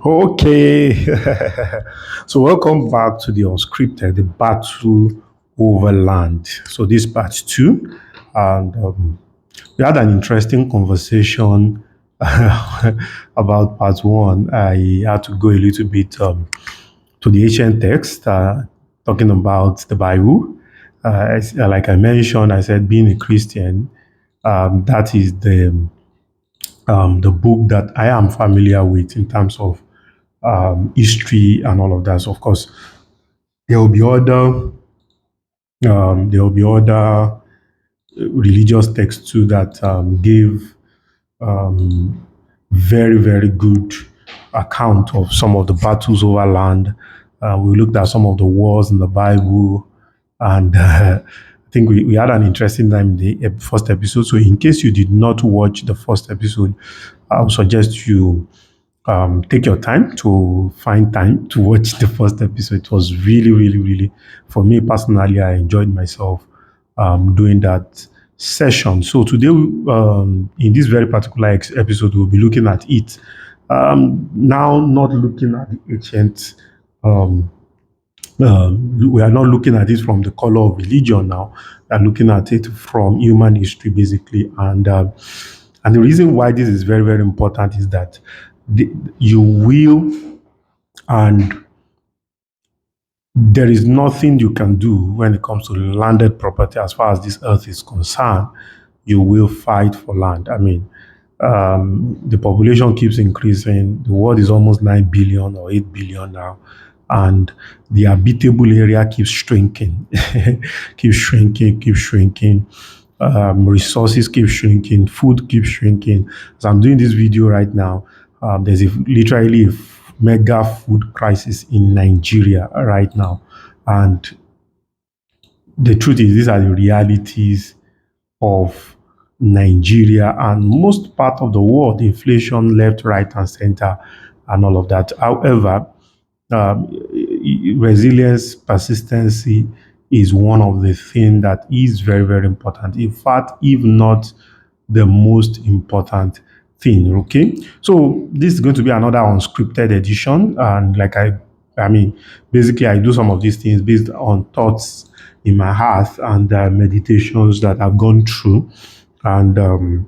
Okay, so welcome back to the Unscripted, the battle over land. So this part two, and we had an interesting conversation about part one. I had to go a little bit to the ancient text, talking about the Bible. Like I mentioned, I said being a Christian, that is the book that I am familiar with in terms of history and all of that. So of course, there will be other there will be other religious texts too that give very very good account of some of the battles over land. We looked at some of the wars in the Bible, and I think we had an interesting time in the first episode. So in case you did not watch the first episode, I would suggest you take your time to find time to watch the first episode. It was really, really, really, for me personally, I enjoyed myself doing that session. So today, in this very particular episode, we'll be looking at it. Now, not looking at the ancient, we are not looking at it from the color of religion now. We are looking at it from human history, basically. And the reason why this is very, very important is that you will, and there is nothing you can do when it comes to landed property as far as this earth is concerned. You will fight for land. I mean, the population keeps increasing. The world is almost 9 billion or 8 billion now. And the habitable area keeps shrinking, keeps shrinking, keeps shrinking. Resources keep shrinking, food keeps shrinking. As I'm doing this video right now, there's literally a mega food crisis in Nigeria right now. And the truth is, these are the realities of Nigeria and most part of the world, inflation left, right, and center, and all of that. However, um, resilience, persistency is one of the things that is very, very important. In fact, if not the most important thing. Okay, so this is going to be another unscripted edition, and I mean, basically, I do some of these things based on thoughts in my heart and meditations that I've gone through, and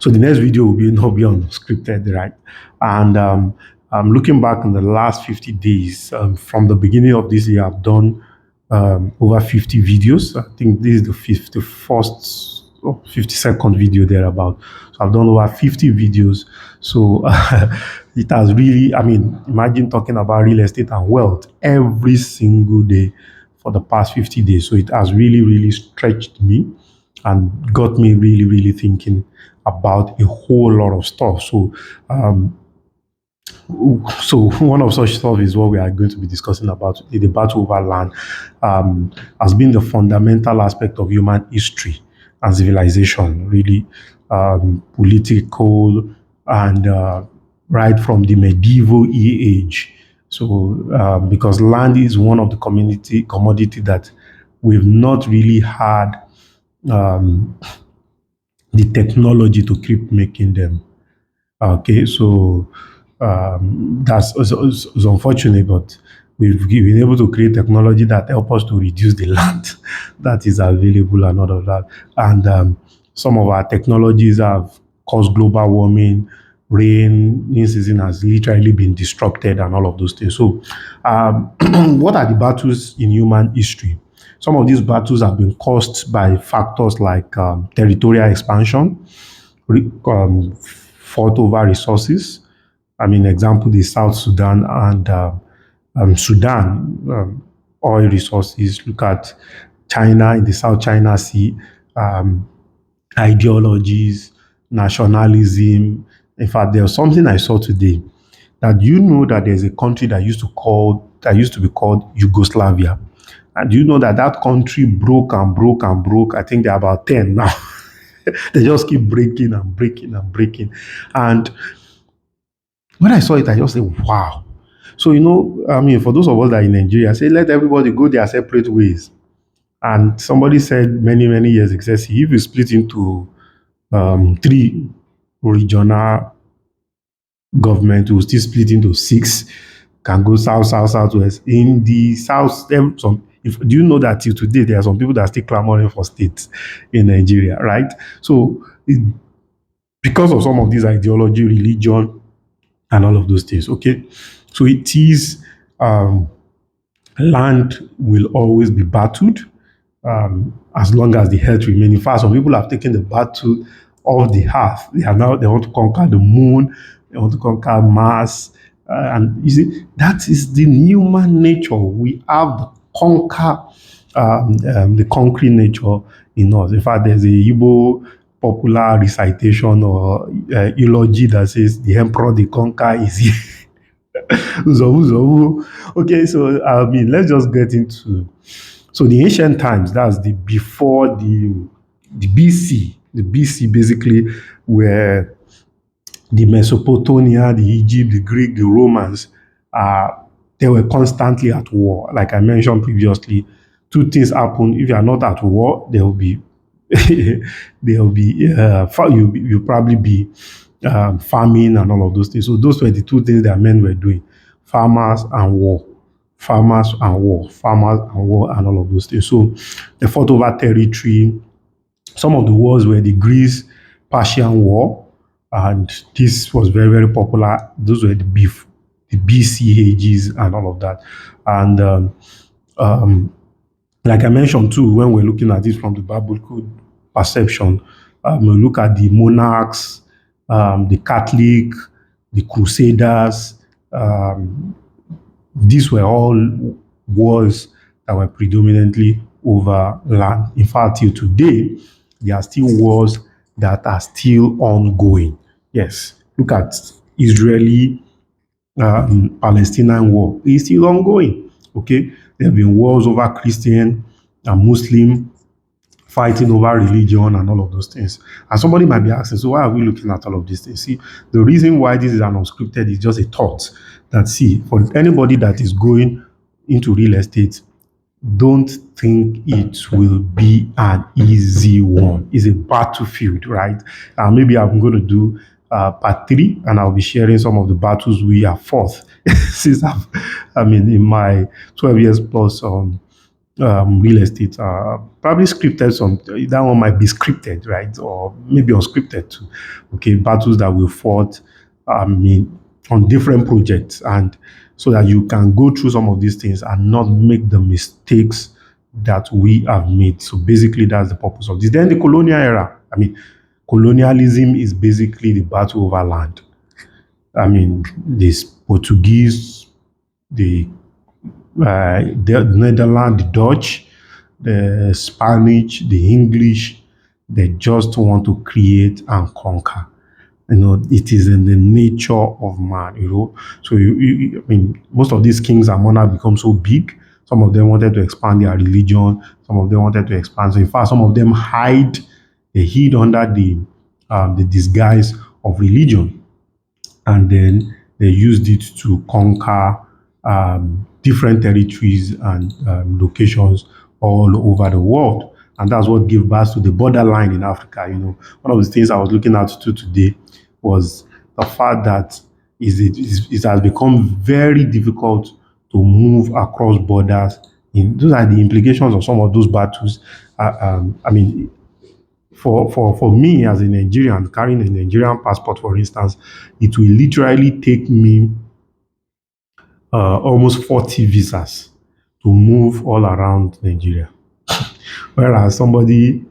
so the next video will be not be unscripted, right? And I'm looking back in the last 50 days. From the beginning of this year, I've done over 50 videos. I think this is the 51st or 52nd video thereabout. So I've done over 50 videos. So it has really, I mean, imagine talking about real estate and wealth every single day for the past 50 days. So it has really, really stretched me and got me really, really thinking about a whole lot of stuff. So one of such stuff is what we are going to be discussing about today. The battle over land has been the fundamental aspect of human history and civilization, really political and right from the medieval age. So because land is one of the commodity that we've not really had the technology to keep making them. Okay, so that's it's unfortunate, but we've been able to create technology that help us to reduce the land that is available and all of that. And some of our technologies have caused global warming. Rain season has literally been disrupted and all of those things. So, what are the battles in human history? Some of these battles have been caused by factors like territorial expansion, fought over resources. I mean, example, the South Sudan and Sudan oil resources. Look at China in the South China Sea, um, ideologies, nationalism. In fact, there was something I saw today that you know that there's a country that used to be called Yugoslavia. And you know that that country broke and broke and broke. I think they're about 10 now. They just keep breaking and breaking and breaking. And when I saw it, I just said, wow. So, I mean, for those of us that are in Nigeria, say, let everybody go their separate ways. And somebody said many, many years ago, says, if you split into three regional government will still split into six, can go south, south, southwest. In the south, do you know that till today there are some people that are still clamoring for states in Nigeria, right? So because of some of these ideology, religion, and all of those things, okay? So it is um, land will always be battled as long as the earth remains. In fact, some people have taken the battle of the earth. They want to conquer the moon, they want to conquer Mars. And you see, that is the human nature. We have the concrete nature in us. In fact, there's a Igbo popular recitation or eulogy that says the emperor, the conqueror is here. Zowu, zowu. Okay, so I mean, let's just get into the ancient times. That's the before the BC. The BC basically where the Mesopotamia, the Egypt, the Greek, the Romans, they were constantly at war. Like I mentioned previously, two things happen. If you are not at war, there will be you probably be farming and all of those things. So those were the two things that men were doing: farmers and war, farmers and war, farmers and war, and all of those things. So they fought over territory. Some of the wars were the Greece-Persian War, and this was very, very popular. Those were the BC ages and all of that. And um, like I mentioned too, when we're looking at it from the biblical perception, we look at the monarchs, the Catholic, the Crusaders. These were all wars that were predominantly over land. In fact, till today, there are still wars that are still ongoing. Yes, look at Israeli Palestinian war. It's still ongoing. Okay, there have been wars over Christian and Muslim, fighting over religion and all of those things. And somebody might be asking, so why are we looking at all of these things? See, the reason why this is an unscripted is just a thought that, see, for anybody that is going into real estate, don't think it will be an easy one. It's a battlefield, right? Maybe I'm going to do part 3, and I'll be sharing some of the battles we have fought since in my 12 years plus on real estate. Probably scripted some. That one might be scripted, right? Or maybe unscripted too. Okay, battles that we fought. On different projects, and so that you can go through some of these things and not make the mistakes that we have made. So basically, that's the purpose of this. Then the colonial era. Colonialism is basically the battle over land. The Portuguese, the Netherlands, the Dutch, the Spanish, the English, they just want to create and conquer. It is in the nature of man. So most of these kings and monarchs become so big. Some of them wanted to expand their religion. Some of them wanted to expand. So in fact, some of them they hid under the disguise of religion, and then they used it to conquer different territories and locations all over the world. And that's what gave birth to the borderline in Africa. One of the things I was looking at today was the fact that it has become very difficult to move across borders. Those are the implications of some of those battles. For me as a Nigerian, carrying a Nigerian passport, for instance, it will literally take me almost 40 visas to move all around Nigeria. Whereas somebody,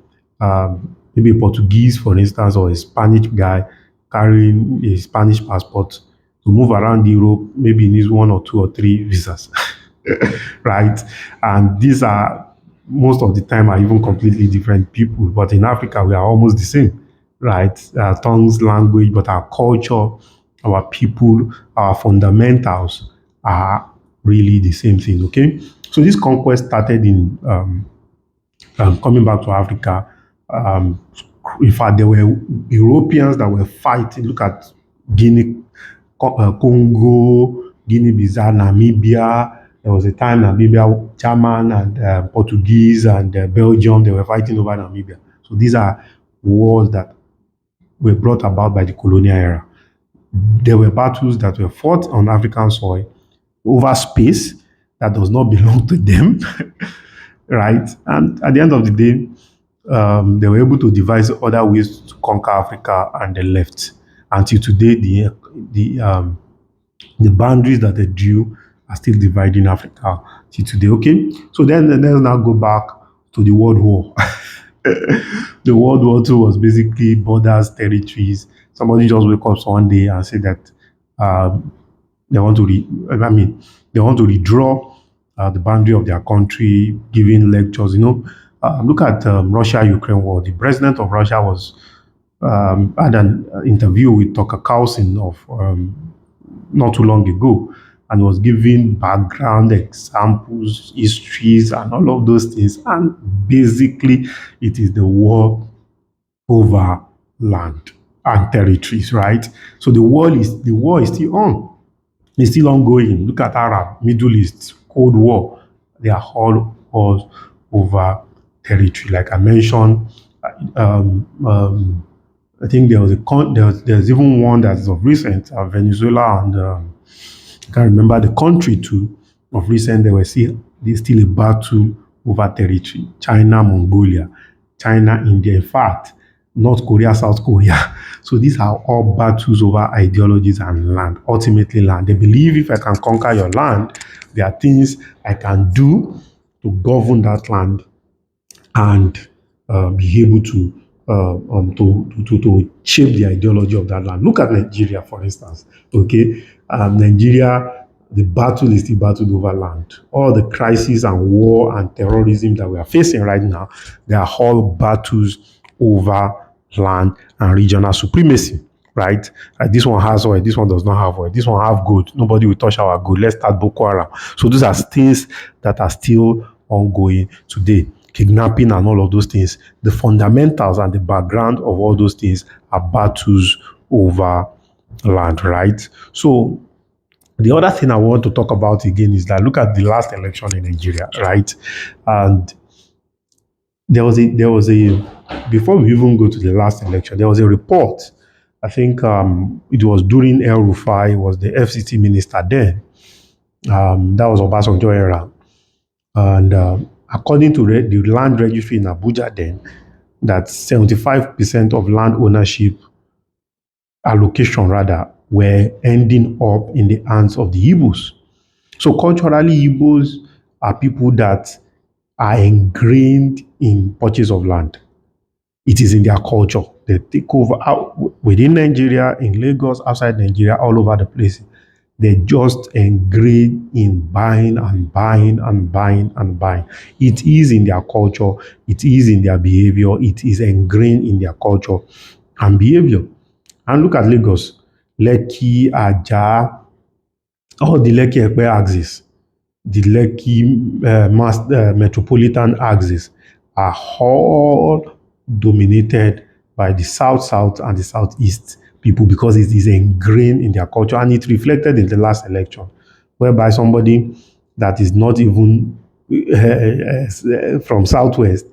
maybe a Portuguese, for instance, or a Spanish guy carrying a Spanish passport to move around Europe, maybe needs 1 or 2 or 3 visas, right? And these are, most of the time, are even completely different people. But in Africa, we are almost the same, right? Tongues, language, but our culture, our people, our fundamentals are really the same thing, okay? So this conquest started in coming back to Africa. In fact, there were Europeans that were fighting. Look at Guinea, Congo, Guinea-Bissau, Namibia. There was a time Namibia, German and Portuguese and Belgium, they were fighting over Namibia. So these are wars that were brought about by the colonial era. There were battles that were fought on African soil over space that does not belong to them, right? And at the end of the day, they were able to devise other ways to conquer Africa, and they left. Until today, the boundaries that they drew are still dividing Africa till today. Okay, so then let's now go back to the World War. The World War II was basically borders, territories. Somebody just wake up one day and say that um, they want to they want to redraw the boundary of their country, giving lectures. Look at Russia-Ukraine war. The president of Russia was had an interview with Tucker Carlson of not too long ago, and was giving background examples, histories, and all of those things. And basically, it is the war over land and territories, right? So the war is still on. It's still ongoing. Look at Arab, Middle East, Cold War. They are all wars over territory. Like I mentioned, um, um, I think there's even one that's of recent, Venezuela, and I can't remember the country too. Of recent, there's still a battle over territory. China, Mongolia, China, India. In fact, North Korea, South Korea. So these are all battles over ideologies and land. Ultimately, land. They believe if I can conquer your land, there are things I can do to govern that land and be able to shape the ideology of that land. Look at Nigeria, for instance. Okay, Nigeria, the battle is still battled over land. All the crises and war and terrorism that we are facing right now, they are all battles over land and regional supremacy. Right? This one has oil, this one does not have oil, this one have gold, nobody will touch our gold, let's start Boko Haram. So those are things that are still ongoing today. Kidnapping and all of those things. The fundamentals and the background of all those things are battles over land, right? So the other thing I want to talk about again is that look at the last election in Nigeria, right? And there was a before we even go to the last election, there was a report. I think it was during El Rufai, was the FCT minister then. That was Obasanjo era. And according to the land registry in Abuja then, that 75% of land ownership allocation rather were ending up in the hands of the Igbos. So culturally, Igbos are people that are ingrained in purchase of land. It is in their culture. They take over out within Nigeria, in Lagos, outside Nigeria, all over the place. They just ingrained in buying and buying and buying and buying. It is in their culture. It is in their behavior. It is ingrained in their culture and behavior. And look at Lagos, Lekki, Ajah, all the Lekki Epe axis, the Lekki metropolitan axis are all dominated by the South and the Southeast people because it is ingrained in their culture, and it reflected in the last election, whereby somebody that is not even from Southwest,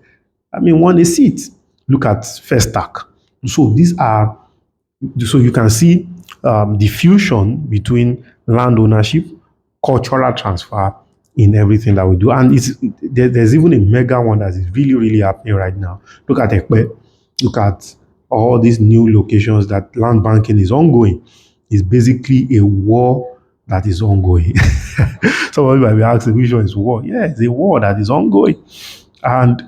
won a seat. Look at Festac. So you can see the fusion between land ownership, cultural transfer in everything that we do. And there's even a mega one that is really, really happening right now. Look at Ekpe. Look at all these new locations that land banking is ongoing. It's basically a war that is ongoing. Somebody might be asking, which one is war? Yeah, it's a war that is ongoing. And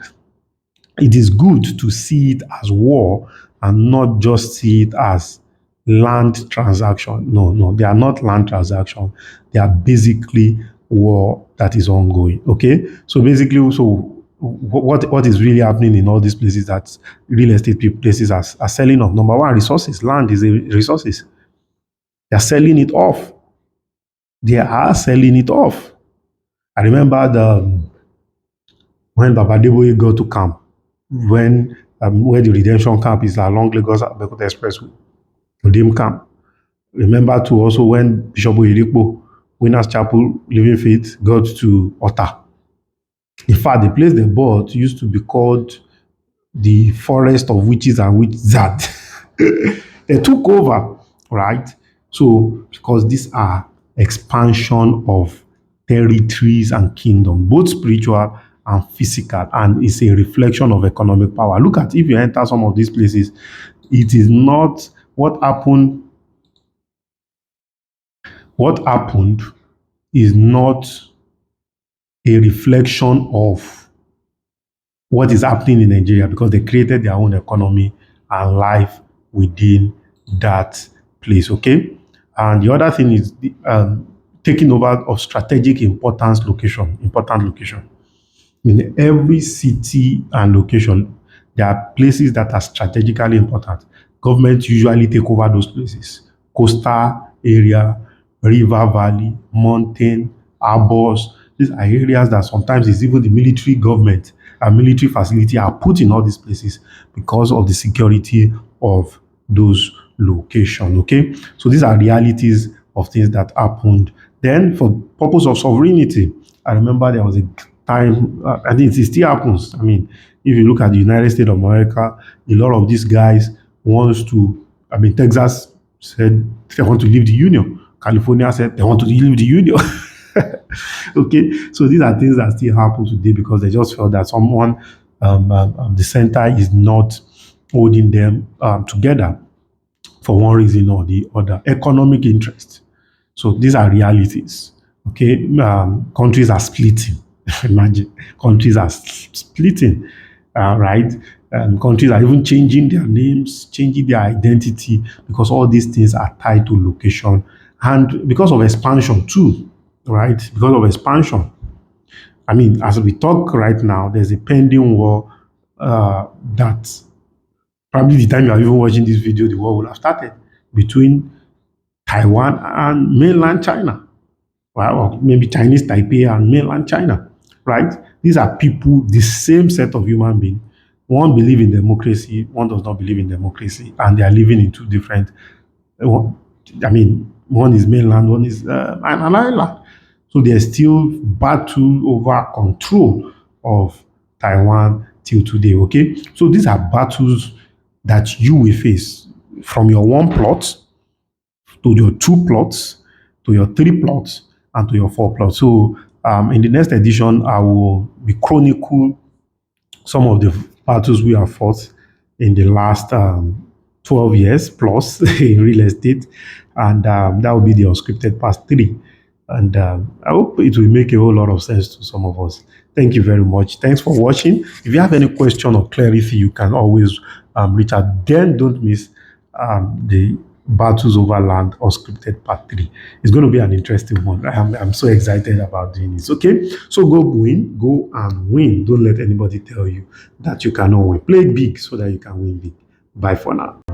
it is good to see it as war and not just see it as land transaction. No, they are not land transaction. They are basically war that is ongoing. Okay, so basically, what is really happening in all these places that real estate places are selling off? Number one, resources. Land is a resources. They are selling it off. They are selling it off. I remember when Babadeboye got to camp, when where the redemption camp is along Lagos Abeokuta Expressway, Redeem camp. Remember too also when Bishop Oyedepo, Winners Chapel, Living Faith got to Ota. In fact, the place they bought used to be called the Forest of Witches and Witchzard. They took over, right? So, because these are expansion of territories and kingdom, both spiritual and physical, and it's a reflection of economic power. Look at if you enter some of these places, it is not what happened. What happened is not a reflection of what is happening in Nigeria because they created their own economy and life within that place. Okay, and the other thing is the, taking over of strategic important location. In every city and location, there are places that are strategically important. Government usually take over those places. Coastal area, river valley, mountain, harbors. These are areas that sometimes is even the military government and military facility are put in all these places because of the security of those locations. Okay, so these are realities of things that happened. Then, for purpose of sovereignty, I remember there was a time. I think it still happens. I mean, if you look at the United States of America, a lot of these guys wants to. I mean, Texas said they want to leave the union. California said they want to leave the union. Okay, so these are things that still happen today because they just felt that someone, the center is not holding them together for one reason or the other. Economic interest. So these are realities. Okay, countries are splitting. Imagine countries are splitting, right? Countries are even changing their names, changing their identity because all these things are tied to location and because of expansion too, right? Because of expansion. I mean, as we talk right now, there's a pending war that probably the time you are even watching this video, the war will have started between Taiwan and mainland China, right? Or maybe Chinese Taipei and mainland China, right? These are people, the same set of human beings. One believe in democracy, one does not believe in democracy, and they are living in two different. I mean, one is mainland, one is an island. So there's still battle over control of Taiwan till today. Okay, so these are battles that you will face from your one plot to your two plots, to your three plots, and to your four plots. So in the next edition, I will be chronicle some of the battles we have fought in the last 12 years plus in real estate. And that will be the unscripted part three. And I hope it will make a whole lot of sense to some of us. Thank you very much. Thanks for watching. If you have any question or clarity, you can always reach out. Then don't miss the Battles Over Land Unscripted Part 3. It's going to be an interesting one. I'm so excited about doing this. Okay, so go and win. Don't let anybody tell you that you cannot win. Play big so that you can win big. Bye for now.